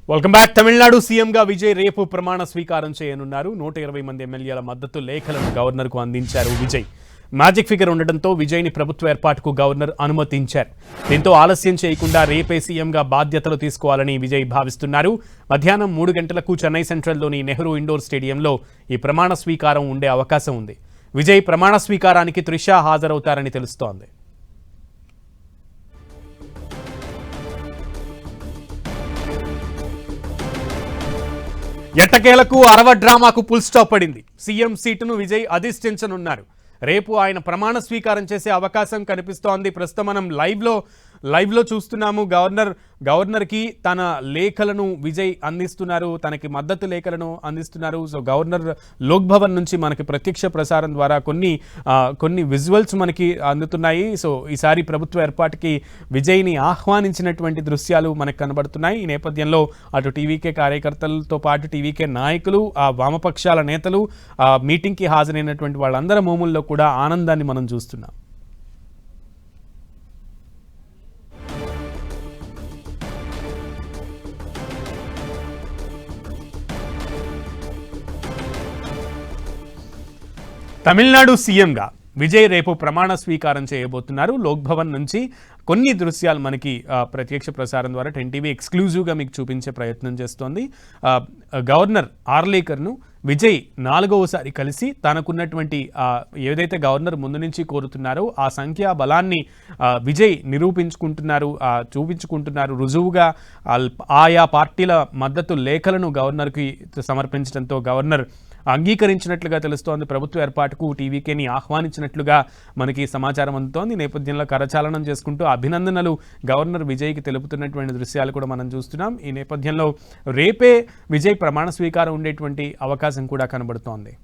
Welcome back. Tamil Nadu సీఎంగా విజయ్ రేపు ప్రమాణ స్వీకారం చేయనున్నారు. 120 మంది ఎమ్మెల్యేల మద్దతు లేఖలను గవర్నర్కు అందించారు విజయ్. మ్యాజిక్ ఫిగర్ ఉండడంతో విజయ్ని ప్రభుత్వ ఏర్పాటుకు గవర్నర్ అనుమతించారు. దీంతో ఆలస్యం చేయకుండా రేపే సీఎంగా బాధ్యతలు తీసుకోవాలని విజయ్ భావిస్తున్నారు. మధ్యాహ్నం 3 గంటలకు చెన్నై సెంట్రల్లోని నెహ్రూ ఇండోర్ స్టేడియంలో ఈ ప్రమాణ స్వీకారం ఉండే అవకాశం ఉంది. విజయ్ ప్రమాణ స్వీకారానికి త్రిషా హాజరవుతారని తెలుస్తోంది. ఎట్టకేలకు అరవ డ్రామాకు ఫుల్ స్టాప్ పడింది. సీఎం సీటును విజయ్ అధిష్ఠించనున్నారు. రేపు ఆయన ప్రమాణ స్వీకారం చేసే అవకాశం కనిపిస్తోంది. ప్రస్తుతం మనం లైవ్లో చూస్తున్నాము. గవర్నర్కి తన లేఖలను విజయ్ అందిస్తున్నారు, తనకి మద్దతు లేఖలను అందిస్తున్నారు. సో గవర్నర్ లోక్ భవన్ నుంచి మనకి ప్రత్యక్ష ప్రసారం ద్వారా కొన్ని విజువల్స్ మనకి అందుతున్నాయి. సో ఈసారి ప్రభుత్వ ఏర్పాటుకి విజయ్ని ఆహ్వానించినటువంటి దృశ్యాలు మనకు కనబడుతున్నాయి. ఈ నేపథ్యంలో అటు టీవీకే కార్యకర్తలతో పాటు టీవీకే నాయకులు, ఆ వామపక్షాల నేతలు, మీటింగ్కి హాజరైనటువంటి వాళ్ళందరి మోముల్లో కూడా ఆనందాన్ని మనం చూస్తున్నాం. తమిళనాడు సీఎంగా విజయ్ రేపు ప్రమాణ స్వీకారం చేయబోతున్నారు. లోక్ భవన్ నుంచి కొన్ని దృశ్యాలు మనకి ప్రత్యక్ష ప్రసారం ద్వారా 10 టీవీ ఎక్స్క్లూజివ్గా మీకు చూపించే ప్రయత్నం చేస్తోంది. గవర్నర్ ఆర్లేకర్ను విజయ్ 4వసారి కలిసి తనకున్నటువంటి ఏదైతే గవర్నర్ ముందు నుంచి కోరుతున్నారో ఆ సంఖ్యా బలాన్ని విజయ్ చూపించుకుంటున్నారు. రుజువుగా ఆయా పార్టీల మద్దతు లేఖలను గవర్నర్కి సమర్పించడంతో గవర్నర్ అంగీకరించినట్లుగా తెలుస్తోంది. ప్రభుత్వ ఏర్పాటుకు టీవీకేని ఆహ్వానించినట్లుగా మనకి సమాచారం అందుతోంది. నేపథ్యంలో కరచాలనం చేసుకుంటూ అభినందనలు గవర్నర్ విజయ్కి తెలుపుతున్నటువంటి దృశ్యాలు కూడా మనం చూస్తున్నాం. ఈ నేపథ్యంలో రేపే విజయ్ ప్రమాణ స్వీకారం ఉండేటువంటి అవకాశం కూడా కనబడుతోంది.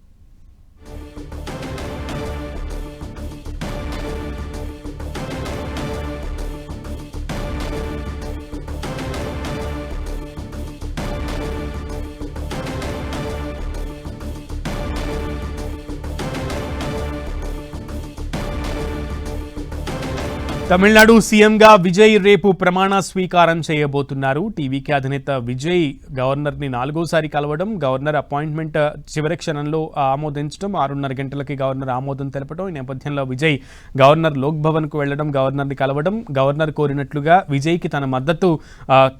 తమిళనాడు సీఎంగా విజయ్ రేపు ప్రమాణ స్వీకారం చేయబోతున్నారు. టీవీకే అధినేత విజయ్ గవర్నర్ని 4వసారి కలవడం, గవర్నర్ అపాయింట్మెంట్ చివరి క్షణంలో ఆమోదించడం, 6:30 గంటలకి గవర్నర్ ఆమోదం తెలపడం. ఈ నేపథ్యంలో విజయ్ గవర్నర్ లోక్ భవన్కు వెళ్లడం, గవర్నర్ని కలవడం, గవర్నర్ కోరినట్లుగా విజయ్కి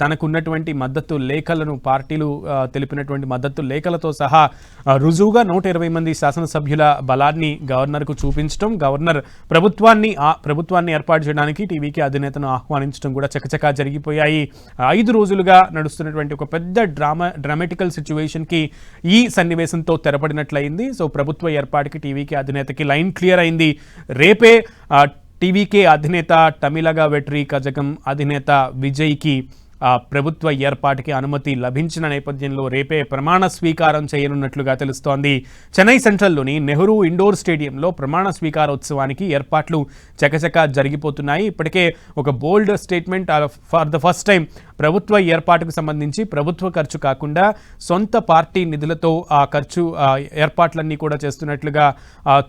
తనకున్నటువంటి మద్దతు లేఖలను పార్టీలు తెలిపినటువంటి మద్దతు లేఖలతో సహా రుజువుగా 120 మంది శాసనసభ్యుల బలాన్ని గవర్నర్కు చూపించడం, గవర్నర్ ప్రభుత్వాన్ని ఏర్పాటు చేయడం టీవీకి అధినేతను ఆహ్వానించడం కూడా చకచకా జరిగిపోయాయి. 5 రోజులుగా నడుస్తున్నటువంటి ఒక పెద్ద డ్రామాటికల్ సిచ్యువేషన్ కి ఈ సన్నివేశంతో తెరపడినట్లయింది. సో ప్రభుత్వ ఏర్పాటుకి టీవీకి అధినేతకి లైన్ క్లియర్ అయింది. రేపే టీవీకే అధినేత తమిళగా వెట్రి కజగం అధినేత విజయ్కి ప్రభుత్వ ఏర్పాటుకి అనుమతి లభించిన నేపథ్యంలో రేపే ప్రమాణ స్వీకారం చేయనున్నట్లుగా తెలుస్తోంది. చెన్నై సెంట్రల్లోని నెహ్రూ ఇండోర్ స్టేడియంలో ప్రమాణ స్వీకారోత్సవానికి ఏర్పాట్లు చకచకా జరిగిపోతున్నాయి. ఇప్పటికే ఒక బోల్డ్ statement for the first time ప్రభుత్వ ఏర్పాటుకు సంబంధించి ప్రభుత్వ ఖర్చు కాకుండా సొంత పార్టీ నిధులతో ఆ ఖర్చు ఏర్పాట్లన్నీ కూడా చేస్తున్నట్లుగా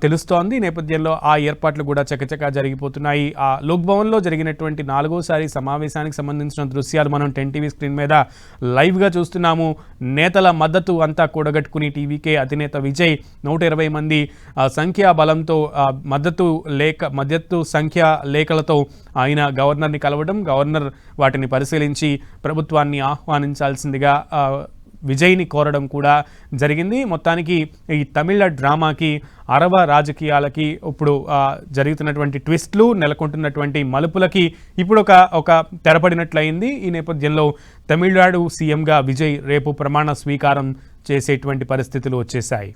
తెలుస్తోంది. నేపథ్యంలో ఆ ఏర్పాట్లు కూడా చకచకా జరిగిపోతున్నాయి. ఆ లోక్ భవన్లో జరిగినటువంటి 4వసారి సమావేశానికి సంబంధించిన దృశ్యాలు మనం 10 టీవీ స్క్రీన్ మీద లైవ్గా చూస్తున్నాము. నేతల మద్దతు అంతా కూడగట్టుకుని టీవీకే అధినేత విజయ్ 120 మంది సంఖ్యా బలంతో మద్దతు సంఖ్యా లేఖలతో ఆయన గవర్నర్ని కలవడం, గవర్నర్ వాటిని పరిశీలించి ప్రభుత్వాన్ని ఆహ్వానించాల్సిందిగా విజయ్ని కోరడం కూడా జరిగింది. మొత్తానికి ఈ తమిళ డ్రామాకి, అరవ రాజకీయాలకి, ఇప్పుడు జరుగుతున్నటువంటి ట్విస్ట్లు, నెలకొంటున్నటువంటి మలుపులకి ఇప్పుడు ఒక తెరపడినట్లయింది. ఈ నేపథ్యంలో తమిళనాడు సీఎంగా విజయ్ రేపు ప్రమాణ స్వీకారం చేసేటువంటి పరిస్థితులు వచ్చేశాయి.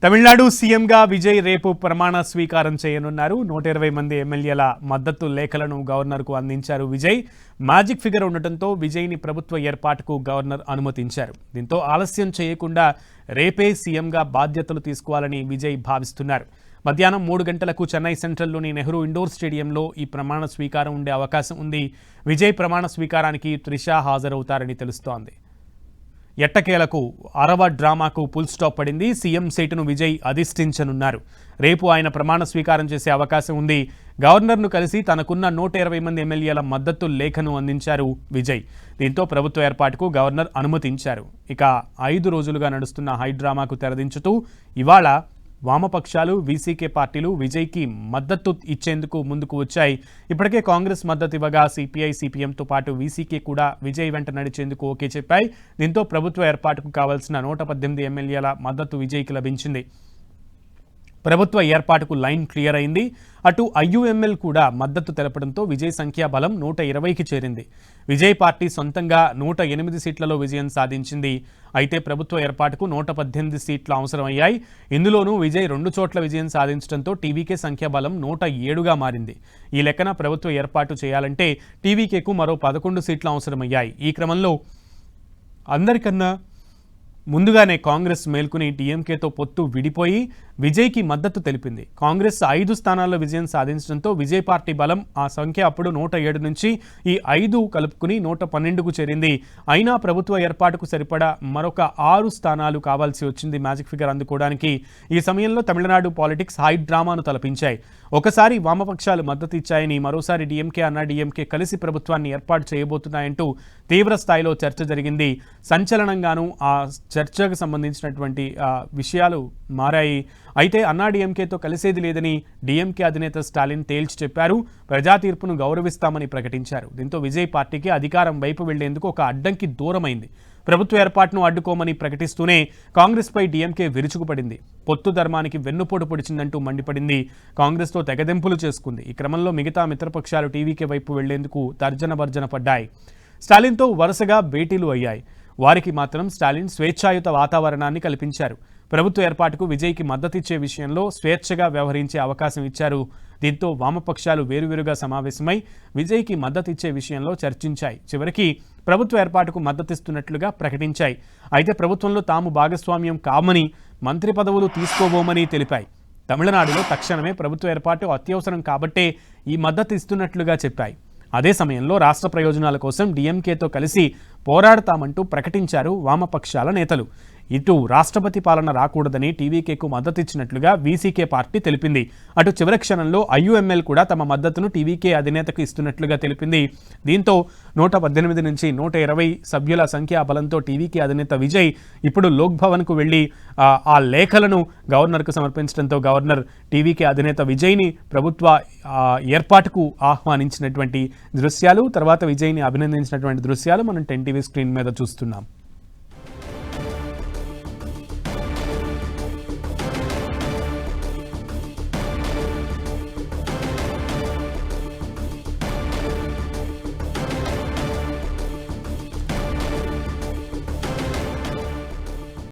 తమిళనాడు సీఎంగా విజయ్ రేపు ప్రమాణ స్వీకారం చేయనున్నారు. 120 మంది ఎమ్మెల్యేల మద్దతు లేఖలను గవర్నర్కు అందించారు విజయ్. మ్యాజిక్ ఫిగర్ ఉండటంతో విజయ్ని ప్రభుత్వ ఏర్పాటుకు గవర్నర్ అనుమతించారు. దీంతో ఆలస్యం చేయకుండా రేపే సీఎంగా బాధ్యతలు తీసుకోవాలని విజయ్ భావిస్తున్నారు. మధ్యాహ్నం 3 గంటలకు చెన్నై సెంట్రల్లోని నెహ్రూ ఇండోర్ స్టేడియంలో ఈ ప్రమాణ స్వీకారం ఉండే అవకాశం ఉంది. విజయ్ ప్రమాణ స్వీకారానికి త్రిష హాజరవుతారని తెలుస్తోంది. ఎట్టకేలకు అరవ డ్రామాకు ఫుల్ స్టాప్ పడింది. సీఎం సీటును విజయ్ అధిష్ఠించనున్నారు. రేపు ఆయన ప్రమాణ స్వీకారం చేసే అవకాశం ఉంది. గవర్నర్ను కలిసి తనకున్న 120 మంది ఎమ్మెల్యేల మద్దతు లేఖను అందించారు విజయ్. దీంతో ప్రభుత్వ ఏర్పాటుకు గవర్నర్ అనుమతించారు. ఇక 5 రోజులుగా నడుస్తున్న హైడ్రామాకు తెరదించుతూ ఇవాళ వామపక్షాలు, వీసీకే పార్టీలు విజయ్కి మద్దతు ఇచ్చేందుకు ముందుకు వచ్చాయి. ఇప్పటికే కాంగ్రెస్ మద్దతు ఇవ్వగా సిపిఐ, సిపిఎంతో పాటు వీసీకే కూడా విజయ్ వెంట నడిచేందుకు ఓకే చెప్పాయి. దీంతో ప్రభుత్వ ఏర్పాటుకు కావాల్సిన 118 ఎమ్మెల్యేల మద్దతు విజయ్కి లభించింది. ప్రభుత్వ ఏర్పాటుకు లైన్ క్లియర్ అయింది. అటు ఐయుఎంఎల్ కూడా మద్దతు తెలపడంతో విజయ్ సంఖ్యాబలం 120కి చేరింది. విజయ్ పార్టీ సొంతంగా 108 సీట్లలో విజయం సాధించింది. అయితే ప్రభుత్వ ఏర్పాటుకు 118 సీట్లు అవసరమయ్యాయి. ఇందులోనూ విజయ్ 2 చోట్ల విజయం సాధించడంతో టీవీకే సంఖ్యాబలం 107గా మారింది. ఈ లెక్కన ప్రభుత్వ ఏర్పాటు చేయాలంటే టీవీకేకు మరో 11 సీట్లు అవసరమయ్యాయి. ఈ క్రమంలో అందరికన్నా ముందుగానే కాంగ్రెస్ మేల్కొని డీఎంకేతో పొత్తు విడిపోయి విజయ్కి మద్దతు తెలిపింది. కాంగ్రెస్ 5 స్థానాల్లో విజయం సాధించడంతో విజయ్ పార్టీ బలం ఆ సంఖ్య అప్పుడు 107 నుంచి ఈ 5 కలుపుకుని 112కు చేరింది. అయినా ప్రభుత్వ ఏర్పాటుకు సరిపడా మరొక 6 స్థానాలు కావాల్సి వచ్చింది మ్యాజిక్ ఫిగర్ అందుకోవడానికి. ఈ సమయంలో తమిళనాడు పాలిటిక్స్ హై డ్రామాను తలపించాయి. ఒకసారి వామపక్షాలు మద్దతు ఇచ్చాయని, మరోసారి డీఎంకే, అన్నా డీఎంకే కలిసి ప్రభుత్వాన్ని ఏర్పాటు చేయబోతున్నాయంటూ తీవ్ర స్థాయిలో చర్చ జరిగింది. సంచలనంగానూ ఆ చర్చకు సంబంధించినటువంటి విషయాలు మారాయి. అయితే అన్నా డీఎంకేతో కలిసేది లేదని డీఎంకే అధినేత స్టాలిన్ తేల్చి చెప్పారు. ప్రజా తీర్పును గౌరవిస్తామని ప్రకటించారు. దీంతో విజయ్ పార్టీకి అధికారం వైపు వెళ్లేందుకు ఒక అడ్డంకి దూరమైంది. ప్రభుత్వ ఏర్పాటును అడ్డుకోమని ప్రకటిస్తూనే కాంగ్రెస్పై డీఎంకే విరుచుకుపడింది. పొత్తు ధర్మానికి వెన్నుపోటు పొడిచిందంటూ మండిపడింది. కాంగ్రెస్తో తెగదెంపులు చేసుకుంది. ఈ క్రమంలో మిగతా మిత్రపక్షాలు టీవీకే వైపు వెళ్లేందుకు తర్జన భర్జన పడ్డాయి. స్టాలిన్తో వరుసగా భేటీలు అయ్యాయి. వారికి మాత్రం స్టాలిన్ స్వేచ్ఛాయుత వాతావరణాన్ని కల్పించారు. ప్రభుత్వ ఏర్పాటుకు విజయ్కి మద్దతిచ్చే విషయంలో స్వేచ్ఛగా వ్యవహరించే అవకాశం ఇచ్చారు. దీంతో వామపక్షాలు వేరువేరుగా సమావేశమై విజయ్కి మద్దతిచ్చే విషయంలో చర్చించాయి. చివరికి ప్రభుత్వ ఏర్పాటుకు మద్దతిస్తున్నట్లుగా ప్రకటించాయి. అయితే ప్రభుత్వంలో తాము భాగస్వామ్యం కామని, మంత్రి పదవులు తీసుకోబోమని తెలిపాయి. తమిళనాడులో తక్షణమే ప్రభుత్వ ఏర్పాటు అత్యవసరం కాబట్టే ఈ మద్దతు ఇస్తున్నట్లుగా చెప్పాయి. అదే సమయంలో రాష్ట్ర ప్రయోజనాల కోసం డీఎంకేతో కలిసి పోరాడతామంటూ ప్రకటించారు వామపక్షాల నేతలు. ఇటు రాష్ట్రపతి పాలన రాకూడదని టీవీకేకు మద్దతిచ్చినట్లుగా వీసీకే పార్టీ తెలిపింది. అటు చివరి క్షణంలో ఐయుఎంఎల్ కూడా తమ మద్దతును టీవీకే అధినేతకు ఇస్తున్నట్లుగా తెలిపింది. దీంతో 118 నుంచి 120 సభ్యుల సంఖ్యాబలంతో టీవీకే అధినేత విజయ్ ఇప్పుడు లోక్ భవన్కు వెళ్లి ఆ లేఖలను గవర్నర్కు సమర్పించడంతో గవర్నర్ టీవీకే అధినేత విజయ్ని ప్రభుత్వ ఏర్పాటుకు ఆహ్వానించినటువంటి దృశ్యాలు, తర్వాత విజయ్ని అభినందించినటువంటి దృశ్యాలు మనం 10 టీవీ స్క్రీన్ మీద చూస్తున్నాం.